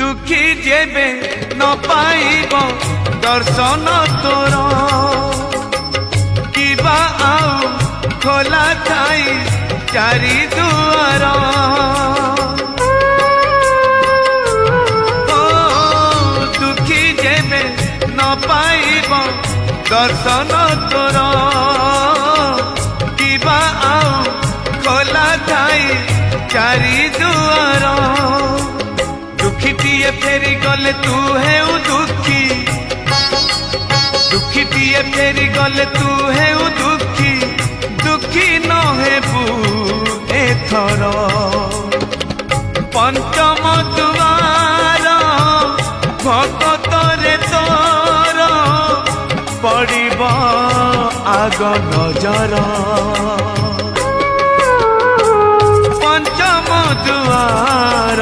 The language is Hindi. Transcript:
दुखी जेबे न पाइब दर्शन तोर किबा आउ खोला थाई चारि दुआर दुखी जेबे न पाइब दर्शन तोर किबा आउ खोला थाई चारि दुआर दुखीटीए फेरी गले तू है दुखी दुखीटीए फेरी गले तू है दुखी दुखी न हेबू एथर पंचम दुआर भगतरे तोर पड़िब आग नजर पंचम दुआर